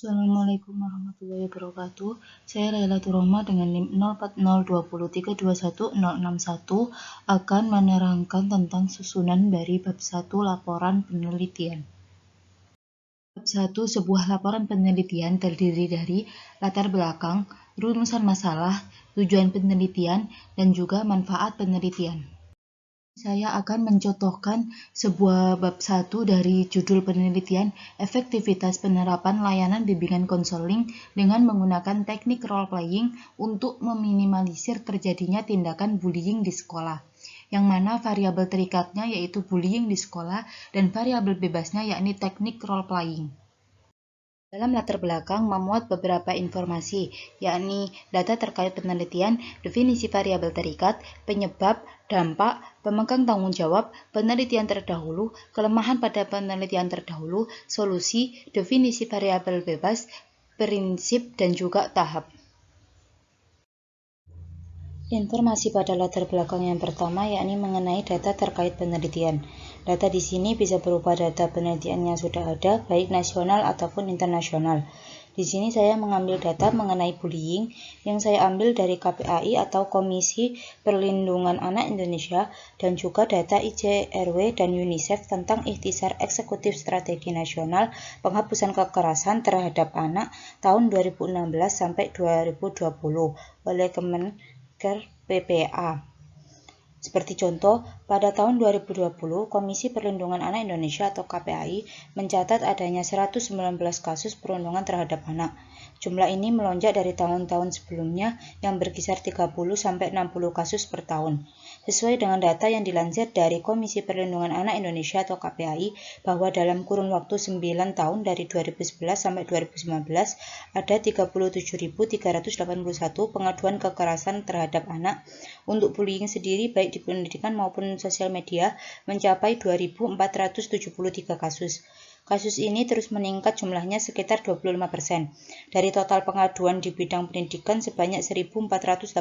Assalamualaikum warahmatullahi wabarakatuh. Saya Lailatul Rohma dengan NIM 040203216061 akan menerangkan tentang susunan dari bab 1 laporan penelitian. Bab 1 sebuah laporan penelitian terdiri dari latar belakang, rumusan masalah, tujuan penelitian, dan juga manfaat penelitian. Saya akan mencontohkan sebuah bab 1 dari judul penelitian efektivitas penerapan layanan bimbingan konseling dengan menggunakan teknik role playing untuk meminimalisir terjadinya tindakan bullying di sekolah, yang mana variabel terikatnya yaitu bullying di sekolah dan variabel bebasnya yakni teknik role playing. Dalam latar belakang memuat beberapa informasi, yakni data terkait penelitian, definisi variabel terikat, penyebab, dampak, pemegang tanggung jawab, penelitian terdahulu, kelemahan pada penelitian terdahulu, solusi, definisi variabel bebas, prinsip, dan juga tahap. Informasi pada latar belakang yang pertama yakni mengenai data terkait penelitian. Data di sini bisa berupa data penelitian yang sudah ada, baik nasional ataupun internasional. Di sini saya mengambil data mengenai bullying yang saya ambil dari KPAI atau Komisi Perlindungan Anak Indonesia dan juga data ICRW dan UNICEF tentang ikhtisar eksekutif strategi nasional penghapusan kekerasan terhadap anak tahun 2016 sampai 2020 oleh PPA. Seperti contoh, pada tahun 2020, Komisi Perlindungan Anak Indonesia atau KPAI mencatat adanya 119 kasus perundungan terhadap anak. Jumlah ini melonjak dari tahun-tahun sebelumnya yang berkisar 30-60 kasus per tahun. Sesuai dengan data yang dilansir dari Komisi Perlindungan Anak Indonesia atau KPAI, bahwa dalam kurun waktu 9 tahun dari 2011 sampai 2019 ada 37.381 pengaduan kekerasan terhadap anak. Untuk bullying sendiri baik di pendidikan maupun sosial media mencapai 2.473 kasus. Kasus ini terus meningkat jumlahnya sekitar 25%. Dari total pengaduan di bidang pendidikan sebanyak 1.480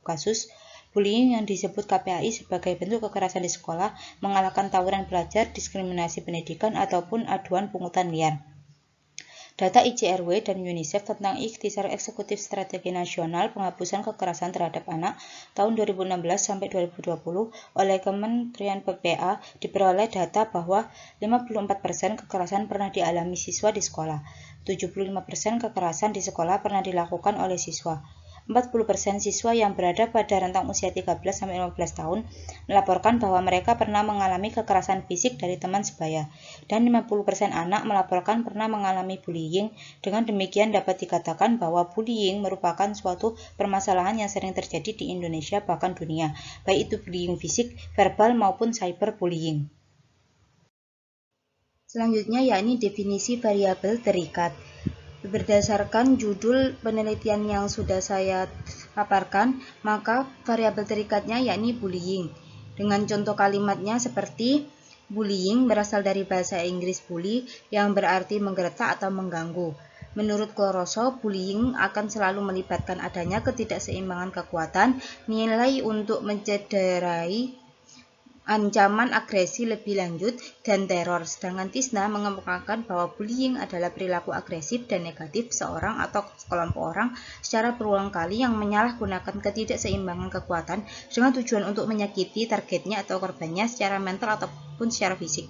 kasus, bullying yang disebut KPAI sebagai bentuk kekerasan di sekolah, mengalahkan tawuran pelajar, diskriminasi pendidikan, ataupun aduan pungutan liar. Data ICRW dan UNICEF tentang ikhtisar eksekutif strategi nasional penghapusan kekerasan terhadap anak tahun 2016 sampai 2020 oleh Kementerian PPA diperoleh data bahwa 54% kekerasan pernah dialami siswa di sekolah, 75% kekerasan di sekolah pernah dilakukan oleh siswa. 40% siswa yang berada pada rentang usia 13-15 tahun melaporkan bahwa mereka pernah mengalami kekerasan fisik dari teman sebaya, dan 50% anak melaporkan pernah mengalami bullying. Dengan demikian dapat dikatakan bahwa bullying merupakan suatu permasalahan yang sering terjadi di Indonesia bahkan dunia, baik itu bullying fisik, verbal maupun cyberbullying. Selanjutnya yakni definisi variabel terikat. Berdasarkan judul penelitian yang sudah saya paparkan, maka variabel terikatnya yakni bullying. Dengan contoh kalimatnya seperti bullying berasal dari bahasa Inggris bully yang berarti menggeletak atau mengganggu. Menurut Kloroso, bullying akan selalu melibatkan adanya ketidakseimbangan kekuatan, nilai untuk mencederai, ancaman agresi lebih lanjut, dan teror. Sedangkan Tisna mengemukakan bahwa bullying adalah perilaku agresif dan negatif seorang atau sekelompok orang secara berulang kali yang menyalahgunakan ketidakseimbangan kekuatan dengan tujuan untuk menyakiti targetnya atau korbannya secara mental ataupun secara fisik.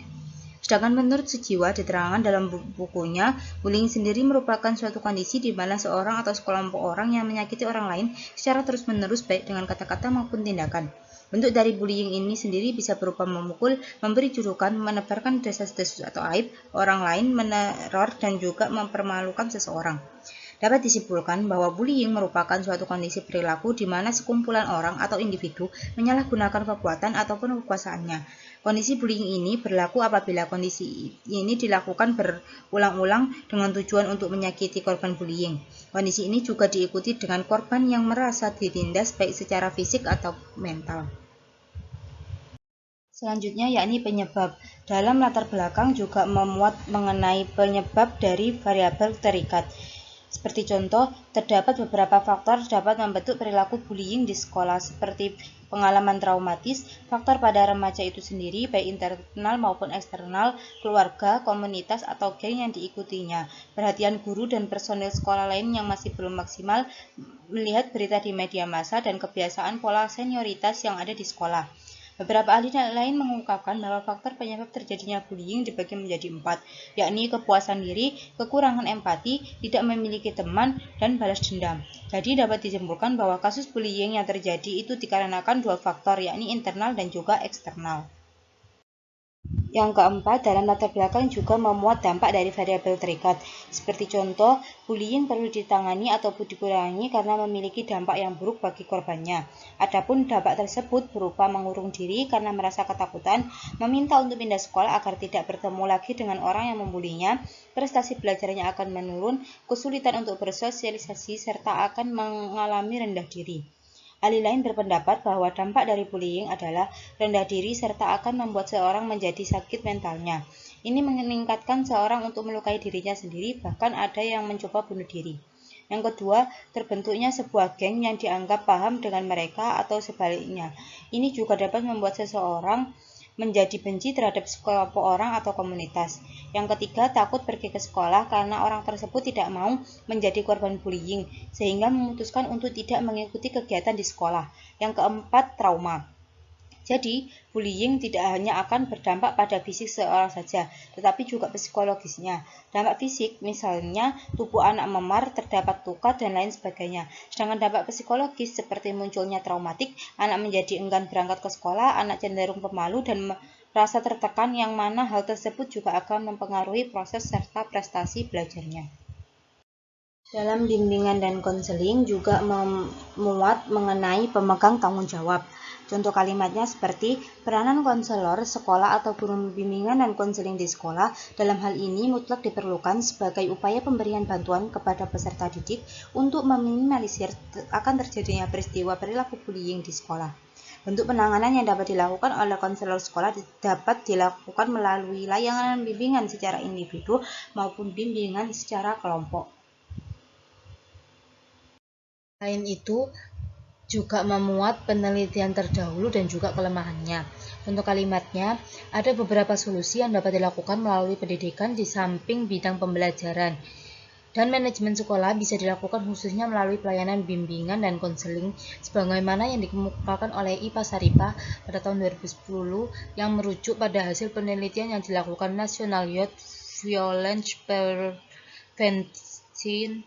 Sedangkan menurut Sujiwa, diterangkan dalam bukunya, bullying sendiri merupakan suatu kondisi di mana seorang atau sekelompok orang yang menyakiti orang lain secara terus-menerus baik dengan kata-kata maupun tindakan. Bentuk dari bullying ini sendiri bisa berupa memukul, memberi julukan, menebarkan desas-desus atau aib orang lain, meneror, dan juga mempermalukan seseorang. Dapat disimpulkan bahwa bullying merupakan suatu kondisi perilaku di mana sekumpulan orang atau individu menyalahgunakan kekuatan ataupun kekuasaannya. Kondisi bullying ini berlaku apabila kondisi ini dilakukan berulang-ulang dengan tujuan untuk menyakiti korban bullying. Kondisi ini juga diikuti dengan korban yang merasa ditindas baik secara fisik atau mental. Selanjutnya yakni penyebab. Dalam latar belakang juga memuat mengenai penyebab dari variabel terikat. Seperti contoh, terdapat beberapa faktor dapat membentuk perilaku bullying di sekolah, seperti pengalaman traumatis, faktor pada remaja itu sendiri, baik internal maupun eksternal, keluarga, komunitas, atau geng yang diikutinya, perhatian guru dan personil sekolah lain yang masih belum maksimal melihat berita di media massa, dan kebiasaan pola senioritas yang ada di sekolah. Beberapa ahli lain mengungkapkan bahwa faktor penyebab terjadinya bullying dibagi menjadi 4, yakni kepuasan diri, kekurangan empati, tidak memiliki teman, dan balas dendam. Jadi dapat disimpulkan bahwa kasus bullying yang terjadi itu dikarenakan 2 faktor, yakni internal dan juga eksternal. Yang keempat, dalam latar belakang juga memuat dampak dari variabel terikat. Seperti contoh, bullying perlu ditangani ataupun dikurangi karena memiliki dampak yang buruk bagi korbannya. Adapun dampak tersebut berupa mengurung diri karena merasa ketakutan, meminta untuk pindah sekolah agar tidak bertemu lagi dengan orang yang membulinya, prestasi belajarnya akan menurun, kesulitan untuk bersosialisasi, serta akan mengalami rendah diri. Ahli lain berpendapat bahwa dampak dari bullying adalah rendah diri serta akan membuat seorang menjadi sakit mentalnya. Ini meningkatkan seorang untuk melukai dirinya sendiri, bahkan ada yang mencoba bunuh diri. Yang kedua, terbentuknya sebuah geng yang dianggap paham dengan mereka atau sebaliknya. Ini juga dapat membuat seseorang menjadi benci terhadap sekelompok orang atau komunitas. Yang ketiga, takut pergi ke sekolah karena orang tersebut tidak mau menjadi korban bullying, sehingga memutuskan untuk tidak mengikuti kegiatan di sekolah. Yang keempat, trauma. Jadi, bullying tidak hanya akan berdampak pada fisik seorang saja, tetapi juga psikologisnya. Dampak fisik, misalnya tubuh anak memar, terdapat luka, dan lain sebagainya. Sedangkan dampak psikologis seperti munculnya traumatik, anak menjadi enggan berangkat ke sekolah, anak cenderung pemalu, dan merasa tertekan, yang mana hal tersebut juga akan mempengaruhi proses serta prestasi belajarnya. Dalam bimbingan dan konseling juga memuat mengenai pemegang tanggung jawab. Contoh kalimatnya seperti peranan konselor sekolah atau guru bimbingan dan konseling di sekolah dalam hal ini mutlak diperlukan sebagai upaya pemberian bantuan kepada peserta didik untuk meminimalisir akan terjadinya peristiwa perilaku bullying di sekolah. Bentuk penanganan yang dapat dilakukan oleh konselor sekolah dapat dilakukan melalui layanan bimbingan secara individu maupun bimbingan secara kelompok. Selain itu, juga memuat penelitian terdahulu dan juga kelemahannya. Contoh kalimatnya, ada beberapa solusi yang dapat dilakukan melalui pendidikan di samping bidang pembelajaran. Dan manajemen sekolah bisa dilakukan khususnya melalui pelayanan bimbingan dan konseling sebagaimana yang dikemukakan oleh IPA Saripa pada tahun 2010 yang merujuk pada hasil penelitian yang dilakukan National Youth Violence Prevention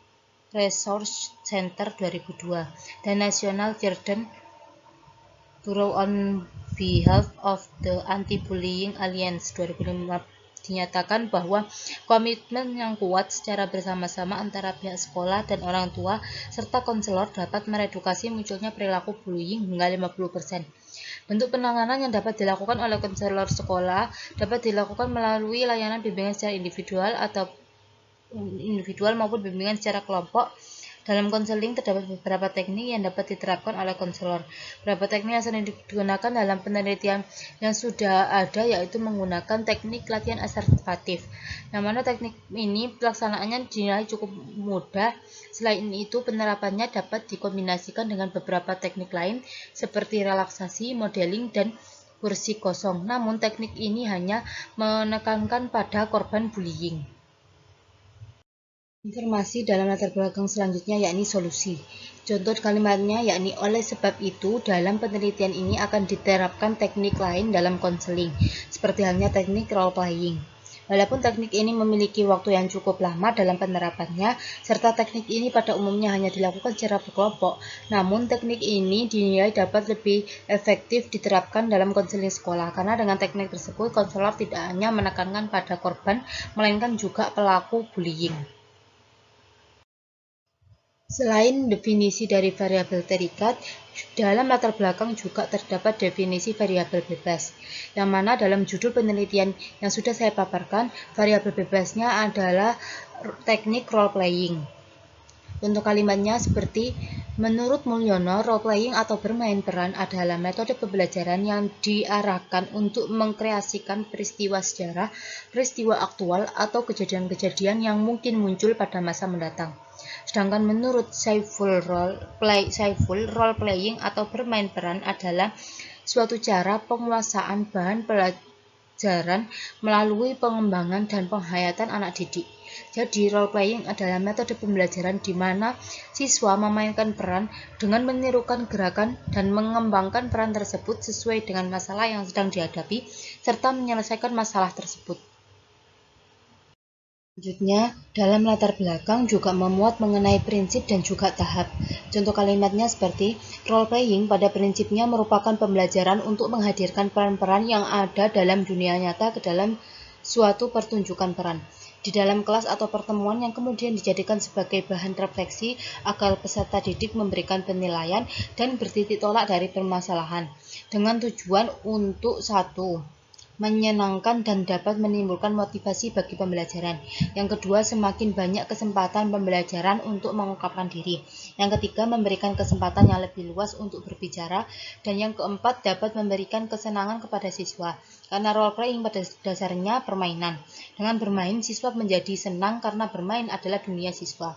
Resource Center 2002 dan National Children Bureau on Behalf of the Anti-Bullying Alliance 2005 dinyatakan bahwa komitmen yang kuat secara bersama-sama antara pihak sekolah dan orang tua serta konselor dapat meredukasi munculnya perilaku bullying hingga 50%. Bentuk penanganan yang dapat dilakukan oleh konselor sekolah dapat dilakukan melalui layanan bimbingan secara individual maupun bimbingan secara kelompok. Dalam konseling terdapat beberapa teknik yang dapat diterapkan oleh konselor. Beberapa teknik yang sering digunakan dalam penelitian yang sudah ada yaitu menggunakan teknik latihan asertif. Yang mana teknik ini pelaksanaannya dinilai cukup mudah. Selain itu, penerapannya dapat dikombinasikan dengan beberapa teknik lain seperti relaksasi, modeling, dan kursi kosong. Namun teknik ini hanya menekankan pada korban bullying. Informasi dalam latar belakang selanjutnya yakni solusi. Contoh kalimatnya yakni oleh sebab itu dalam penelitian ini akan diterapkan teknik lain dalam konseling, seperti halnya teknik role playing. Walaupun teknik ini memiliki waktu yang cukup lama dalam penerapannya, serta teknik ini pada umumnya hanya dilakukan secara berkelompok, namun teknik ini dinilai dapat lebih efektif diterapkan dalam konseling sekolah, karena dengan teknik tersebut konselor tidak hanya menekankan pada korban, melainkan juga pelaku bullying. Selain definisi dari variabel terikat, dalam latar belakang juga terdapat definisi variabel bebas, yang mana dalam judul penelitian yang sudah saya paparkan, variabel bebasnya adalah teknik role playing. Contoh kalimatnya seperti, menurut Mulyono, role playing atau bermain peran adalah metode pembelajaran yang diarahkan untuk mengkreasikan peristiwa sejarah, peristiwa aktual, atau kejadian-kejadian yang mungkin muncul pada masa mendatang. Sedangkan menurut Saiful, role playing atau bermain peran adalah suatu cara penguasaan bahan pelajaran melalui pengembangan dan penghayatan anak didik. Jadi, role playing adalah metode pembelajaran di mana siswa memainkan peran dengan menirukan gerakan dan mengembangkan peran tersebut sesuai dengan masalah yang sedang dihadapi serta menyelesaikan masalah tersebut. Selanjutnya, dalam latar belakang juga memuat mengenai prinsip dan juga tahap. Contoh kalimatnya seperti, role playing pada prinsipnya merupakan pembelajaran untuk menghadirkan peran-peran yang ada dalam dunia nyata ke dalam suatu pertunjukan peran di dalam kelas atau pertemuan yang kemudian dijadikan sebagai bahan refleksi agar peserta didik memberikan penilaian dan bertitik tolak dari permasalahan dengan tujuan untuk satu, menyenangkan dan dapat menimbulkan motivasi bagi pembelajaran. Yang kedua, semakin banyak kesempatan pembelajaran untuk mengungkapkan diri. Yang ketiga, memberikan kesempatan yang lebih luas untuk berbicara. Dan yang keempat, dapat memberikan kesenangan kepada siswa. Karena role playing pada dasarnya permainan. Dengan bermain, siswa menjadi senang karena bermain adalah dunia siswa.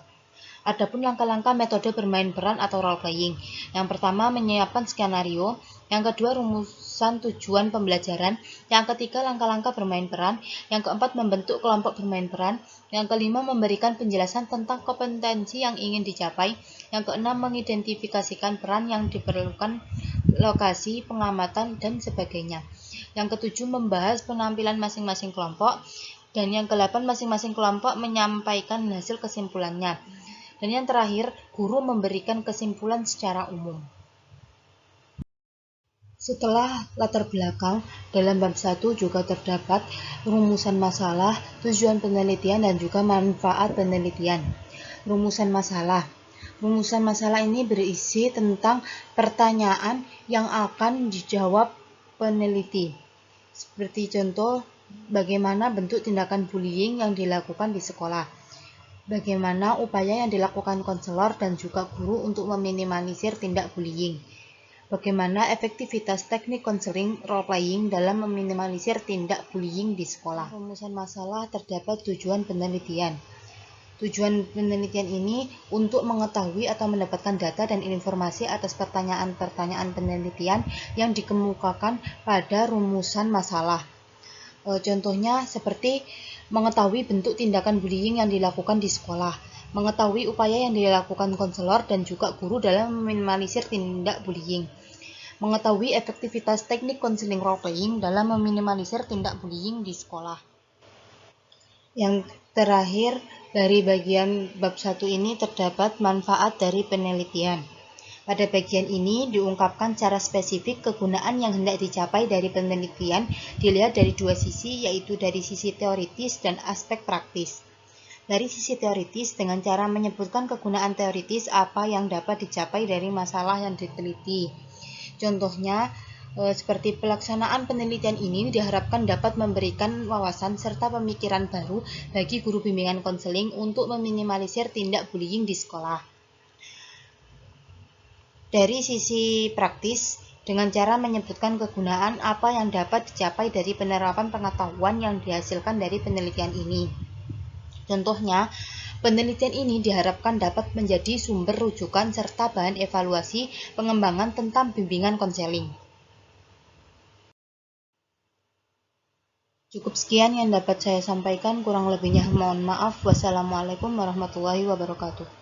Adapun langkah-langkah metode bermain peran atau role playing. Yang pertama, menyiapkan skenario. Yang kedua, rumusan tujuan pembelajaran. Yang ketiga, langkah-langkah bermain peran. Yang keempat, membentuk kelompok bermain peran. Yang kelima, memberikan penjelasan tentang kompetensi yang ingin dicapai. Yang keenam, mengidentifikasikan peran yang diperlukan, lokasi, pengamatan, dan sebagainya. Yang ketujuh, membahas penampilan masing-masing kelompok. Dan yang kedelapan, masing-masing kelompok menyampaikan hasil kesimpulannya. Dan yang terakhir, guru memberikan kesimpulan secara umum. Setelah latar belakang, dalam bab 1 juga terdapat rumusan masalah, tujuan penelitian, dan juga manfaat penelitian. Rumusan masalah. Rumusan masalah ini berisi tentang pertanyaan yang akan dijawab peneliti. Seperti contoh, bagaimana bentuk tindakan bullying yang dilakukan di sekolah. Bagaimana upaya yang dilakukan konselor dan juga guru untuk meminimalisir tindak bullying. Bagaimana efektivitas teknik konseling role-playing dalam meminimalisir tindak bullying di sekolah. Rumusan masalah terdapat tujuan penelitian. Tujuan penelitian ini untuk mengetahui atau mendapatkan data dan informasi atas pertanyaan-pertanyaan penelitian yang dikemukakan pada rumusan masalah. Contohnya seperti mengetahui bentuk tindakan bullying yang dilakukan di sekolah, mengetahui upaya yang dilakukan konselor dan juga guru dalam meminimalisir tindak bullying, mengetahui efektivitas teknik konseling role-playing dalam meminimalisir tindak bullying di sekolah. Yang terakhir, dari bagian bab 1 ini terdapat manfaat dari penelitian. Pada bagian ini diungkapkan secara spesifik kegunaan yang hendak dicapai dari penelitian dilihat dari dua sisi, yaitu dari sisi teoritis dan aspek praktis. Dari sisi teoritis, dengan cara menyebutkan kegunaan teoritis apa yang dapat dicapai dari masalah yang diteliti. Contohnya, seperti pelaksanaan penelitian ini diharapkan dapat memberikan wawasan serta pemikiran baru bagi guru bimbingan konseling untuk meminimalisir tindak bullying di sekolah. Dari sisi praktis, dengan cara menyebutkan kegunaan apa yang dapat dicapai dari penerapan pengetahuan yang dihasilkan dari penelitian ini. Contohnya, penelitian ini diharapkan dapat menjadi sumber rujukan serta bahan evaluasi pengembangan tentang bimbingan konseling. Cukup sekian yang dapat saya sampaikan, kurang lebihnya mohon maaf. Wassalamualaikum warahmatullahi wabarakatuh.